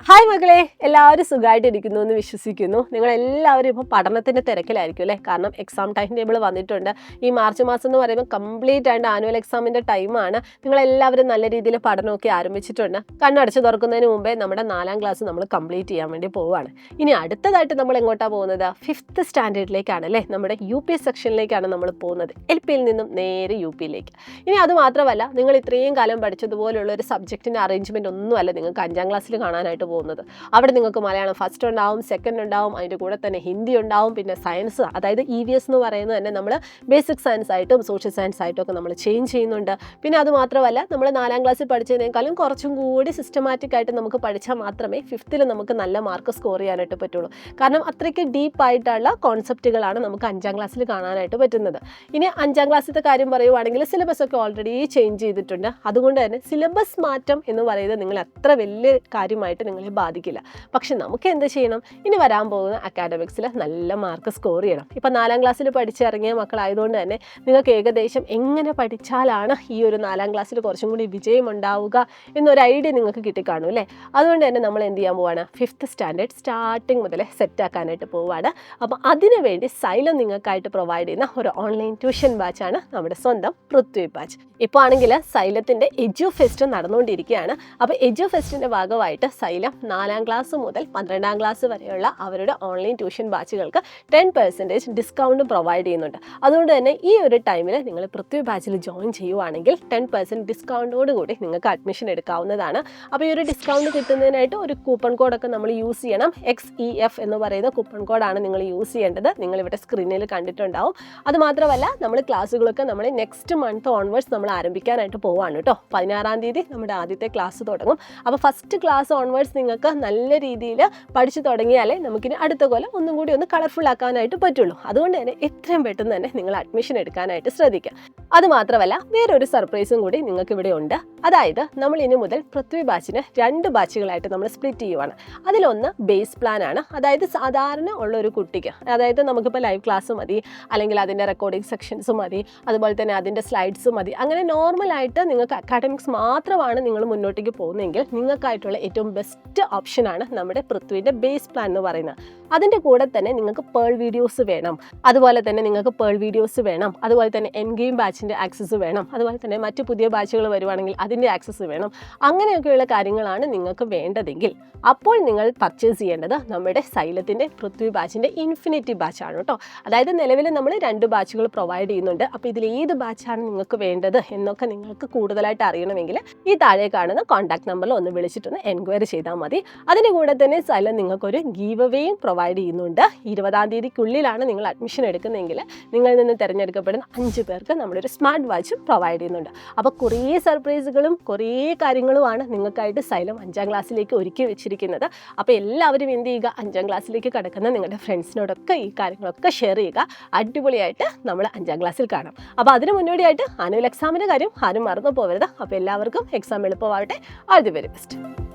Hi മക്കളെ, എല്ലാവരും സുഖമായിട്ടിരിക്കുന്നു എന്ന് വിശ്വസിക്കുന്നു. നിങ്ങളെല്ലാവരും ഇപ്പോൾ പഠനത്തിൻ്റെ തിരക്കിലായിരിക്കും അല്ലേ? കാരണം എക്സാം ടൈം ടേബിൾ വന്നിട്ടുണ്ട്. ഈ മാർച്ച് മാസം എന്ന് പറയുമ്പോൾ കംപ്ലീറ്റ് ആയിട്ട് ആനുവൽ എക്സാമിൻ്റെ ടൈമാണ്. നിങ്ങളെല്ലാവരും നല്ല രീതിയിൽ പഠനമൊക്കെ ആരംഭിച്ചിട്ടുണ്ട്. കണ്ണടച്ച് തുറക്കുന്നതിന് മുമ്പേ നമ്മുടെ 4ാം ക്ലാസ് നമ്മൾ കംപ്ലീറ്റ് ചെയ്യാൻ വേണ്ടി പോവുകയാണ്. ഇനി അടുത്തതായിട്ട് നമ്മൾ എങ്ങോട്ടാണ് പോകുന്നത്? 5th സ്റ്റാൻഡേർഡിലേക്കാണ് അല്ലേ? നമ്മുടെ UP സെക്ഷനിലേക്കാണ് നമ്മൾ പോകുന്നത്. LPയിൽ നിന്നും നേരെ UPയിലേക്ക്. ഇനി അത് മാത്രമല്ല, നിങ്ങൾ ഇത്രയും കാലം പഠിച്ചതുപോലുള്ള ഒരു സബ്ജക്റ്റിൻ്റെ അറേഞ്ച്മെൻറ്റ് ഒന്നുമല്ല നിങ്ങൾക്ക് 5ാം ക്ലാസ്സിൽ കാണാനായിട്ട് പോകുന്നത്. അവിടെ നിങ്ങൾക്ക് മലയാളം ഫസ്റ്റ് ഉണ്ടാവും, സെക്കൻഡ് ഉണ്ടാവും, അതിൻ്റെ കൂടെ തന്നെ ഹിന്ദി ഉണ്ടാവും, പിന്നെ സയൻസ്, അതായത് EVS എന്ന് പറയുന്നത് തന്നെ നമ്മൾ ബേസിക് സയൻസ് ആയിട്ടും സോഷ്യൽ സയൻസ് ആയിട്ടും ഒക്കെ നമ്മൾ ചേഞ്ച് ചെയ്യുന്നുണ്ട്. പിന്നെ അത് മാത്രമല്ല, നമ്മൾ 4ാം ക്ലാസ്സിൽ പഠിച്ചതിനേക്കാളും കുറച്ചും കൂടി സിസ്റ്റമാറ്റിക് ആയിട്ട് നമുക്ക് പഠിച്ചാൽ മാത്രമേ 5th നമുക്ക് നല്ല മാർക്ക് സ്കോർ ചെയ്യാനായിട്ട് പറ്റുള്ളൂ. കാരണം അത്രയ്ക്ക് ഡീപ്പായിട്ടുള്ള കോൺസെപ്റ്റുകളാണ് നമുക്ക് 5ാം ക്ലാസ്സിൽ കാണാനായിട്ട് പറ്റുന്നത്. ഇനി 5ാം ക്ലാസ്സിലത്തെ കാര്യം പറയുവാണെങ്കിൽ സിലബസ് ഒക്കെ ഓൾറെഡി ചേഞ്ച് ചെയ്തിട്ടുണ്ട്. അതുകൊണ്ട് തന്നെ സിലബസ് മാറ്റം എന്ന് പറയുന്നത് നിങ്ങൾ അത്ര വലിയ കാര്യമായിട്ട് നിങ്ങളെ ബാധിക്കില്ല. പക്ഷെ നമുക്ക് എന്ത് ചെയ്യണം? ഇനി വരാൻ പോകുന്ന അക്കാഡമിക്സിൽ നല്ല മാർക്ക് സ്കോർ ചെയ്യണം. ഇപ്പം 4ാം ക്ലാസ്സിൽ പഠിച്ചിറങ്ങിയ മക്കളായതുകൊണ്ട് തന്നെ നിങ്ങൾക്ക് ഏകദേശം എങ്ങനെ പഠിച്ചാലാണ് ഈ ഒരു 4ാം ക്ലാസ്സിൽ കുറച്ചും കൂടി വിജയം ഉണ്ടാവുക എന്നൊരു ഐഡിയ നിങ്ങൾക്ക് കിട്ടിക്കാണും അല്ലേ? അതുകൊണ്ട് തന്നെ നമ്മൾ എന്ത് ചെയ്യാൻ പോവാണ്? 5th സ്റ്റാൻഡേർഡ് സ്റ്റാർട്ടിങ് മുതൽ സെറ്റാക്കാനായിട്ട് പോവുകയാണ്. അപ്പോൾ അതിനു വേണ്ടി സൈലം നിങ്ങൾക്കായിട്ട് പ്രൊവൈഡ് ചെയ്യുന്ന ഒരു ഓൺലൈൻ ട്യൂഷൻ ബാച്ചാണ് നമ്മുടെ സ്വന്തം പൃഥ്വി ബാച്ച്. ഇപ്പോൾ ആണെങ്കിൽ സൈലത്തിൻ്റെ എഡ്യു ഫെസ്റ്റ് നടന്നുകൊണ്ടിരിക്കുകയാണ്. അപ്പോൾ എഡ്യു ഫെസ്റ്റിൻ്റെ ഭാഗമായിട്ട് സൈലം 4ാം ക്ലാസ് മുതൽ 12ാം ക്ലാസ് വരെയുള്ള അവരുടെ ഓൺലൈൻ ട്യൂഷൻ ബാച്ചുകൾക്ക് 10% ഡിസ്കൗണ്ട് പ്രൊവൈഡ് ചെയ്യുന്നുണ്ട്. അതുകൊണ്ട് തന്നെ ഈ ഒരു ടൈമിൽ നിങ്ങൾ പൃഥ്വി ബാച്ചിൽ ജോയിൻ ചെയ്യുവാണെങ്കിൽ 10% ഡിസ്കൗണ്ടോട് കൂടി നിങ്ങൾക്ക് അഡ്മിഷൻ എടുക്കാവുന്നതാണ്. അപ്പോൾ ഈ ഒരു ഡിസ്കൗണ്ട് കിട്ടുന്നതിനായിട്ട് ഒരു കൂപ്പൺ കോഡൊക്കെ നമ്മൾ യൂസ് ചെയ്യണം. XEF എന്ന് പറയുന്ന കൂപ്പൺ കോഡാണ് നിങ്ങൾ യൂസ് ചെയ്യേണ്ടത്. നിങ്ങളിവിടെ സ്ക്രീനിൽ കണ്ടിട്ടുണ്ടാവും. അതുമാത്രമല്ല, നമ്മൾ ക്ലാസ്സുകളൊക്കെ നമ്മൾ നെക്സ്റ്റ് മന്ത് ഓൺവേർഡ്സ് നമ്മൾ ആരംഭിക്കാനായിട്ട് പോവാണ് കേട്ടോ. 16ാം തീയതി നമ്മുടെ ആദ്യത്തെ ക്ലാസ് തുടങ്ങും. അപ്പോൾ ഫസ്റ്റ് ക്ലാസ് ഓൺവേർഡ്സ് നിങ്ങൾക്ക് നല്ല രീതിയിൽ പഠിച്ചു തുടങ്ങിയാലേ നമുക്കിനി അടുത്ത കൊല്ലം ഒന്നും കൂടി ഒന്ന് കളർഫുൾ ആക്കാനായിട്ട് പറ്റുള്ളൂ. അതുകൊണ്ട് തന്നെ എത്രയും പെട്ടെന്ന് തന്നെ നിങ്ങൾ അഡ്മിഷൻ എടുക്കാനായിട്ട് ശ്രദ്ധിക്കുക. അതുമാത്രമല്ല, വേറൊരു സർപ്രൈസും കൂടി നിങ്ങൾക്ക് ഇവിടെ ഉണ്ട്. അതായത് നമ്മൾ ഇനി മുതൽ പൃഥ്വി ബാച്ചിന് 2 ബാച്ചുകളായിട്ട് നമ്മൾ സ്പ്ലിറ്റ് ചെയ്യുവാണ്. അതിലൊന്ന് ബേസ് പ്ലാൻ ആണ്. അതായത് സാധാരണ ഉള്ള ഒരു കുട്ടിക്ക്, അതായത് നമുക്കിപ്പോൾ ലൈവ് ക്ലാസ് മതി, അല്ലെങ്കിൽ അതിൻ്റെ റെക്കോർഡിംഗ് സെക്ഷൻസ് മതി, അതുപോലെ തന്നെ അതിൻ്റെ സ്ലൈഡ്സ് മതി, അങ്ങനെ നോർമലായിട്ട് നിങ്ങൾക്ക് അക്കാഡമിക്സ് മാത്രമാണ് നിങ്ങൾ മുന്നോട്ടേക്ക് പോകുന്നതെങ്കിൽ നിങ്ങൾക്കായിട്ടുള്ള ഏറ്റവും ബെസ്റ്റ് ഓപ്ഷനാണ് നമ്മുടെ പൃഥ്വിയുടെ ബേസ് പ്ലാൻ എന്ന് പറയുന്നത്. അതിൻ്റെ കൂടെ തന്നെ നിങ്ങൾക്ക് പേൾ വീഡിയോസ് വേണം, അതുപോലെ തന്നെ അതുപോലെ തന്നെ എൻ ഗെയിം ബാച്ചിൻ്റെ ആക്സസ് വേണം, അതുപോലെ തന്നെ മറ്റ് പുതിയ ബാച്ചുകൾ വരുവാണെങ്കിൽ അതിൻ്റെ ആക്സസ് വേണം. അങ്ങനെയൊക്കെയുള്ള കാര്യങ്ങളാണ് നിങ്ങൾക്ക് വേണ്ടതെങ്കിൽ അപ്പോൾ നിങ്ങൾ പർച്ചേസ് ചെയ്യേണ്ടത് നമ്മുടെ സൈലത്തിൻ്റെ പൃഥ്വി ബാച്ചിൻ്റെ ഇൻഫിനിറ്റി ബാച്ചാണ് കേട്ടോ. അതായത് നിലവിൽ നമ്മൾ 2 ബാച്ചുകൾ പ്രൊവൈഡ് ചെയ്യുന്നുണ്ട്. അപ്പോൾ ഇതിൽ ഏത് ബാച്ചാണ് നിങ്ങൾക്ക് വേണ്ടത് എന്നൊക്കെ നിങ്ങൾക്ക് കൂടുതലായിട്ട് അറിയണമെങ്കിൽ ഈ താഴെ കാണുന്ന കോൺടാക്ട് നമ്പറിൽ ഒന്ന് വിളിച്ചിട്ടൊന്ന് എൻക്വയറി ചെയ്താൽ മതി. അതിൻ്റെ കൂടെ തന്നെ സൈലം നിങ്ങൾക്കൊരു ഗീവ് അവേയും പ്രൊവൈഡ് ചെയ്യുന്നുണ്ട്. 20ാം തീയതിക്കുള്ളിലാണ് നിങ്ങൾ അഡ്മിഷൻ എടുക്കുന്നതെങ്കിൽ നിങ്ങളിൽ നിന്ന് തിരഞ്ഞെടുക്കപ്പെടുന്ന 5 പേർക്ക് നമ്മളൊരു സ്മാർട്ട് വാച്ചും പ്രൊവൈഡ് ചെയ്യുന്നുണ്ട്. അപ്പോൾ കുറേ സർപ്രൈസുകളും കുറേ കാര്യങ്ങളുമാണ് നിങ്ങൾക്കായിട്ട് സൈലം 5ാം ക്ലാസ്സിലേക്ക് ഒരുക്കി വെച്ചിരിക്കുന്നത്. അപ്പോൾ എല്ലാവരും എന്ത് ചെയ്യുക? 5ാം ക്ലാസ്സിലേക്ക് കടക്കുന്ന നിങ്ങളുടെ ഫ്രണ്ട്സിനോടൊക്കെ ഈ കാര്യങ്ങളൊക്കെ ഷെയർ ചെയ്യുക. അടിപൊളിയായിട്ട് നമ്മൾ 5ാം ക്ലാസ്സിൽ കാണാം. അപ്പോൾ അതിന് മുന്നോടിയായിട്ട് ആനുവൽ എക്സാമിൻ്റെ കാര്യം ആരും മറന്നു പോകരുത്. അപ്പോൾ എല്ലാവർക്കും എക്സാം എളുപ്പമാവട്ടെ. All the very best.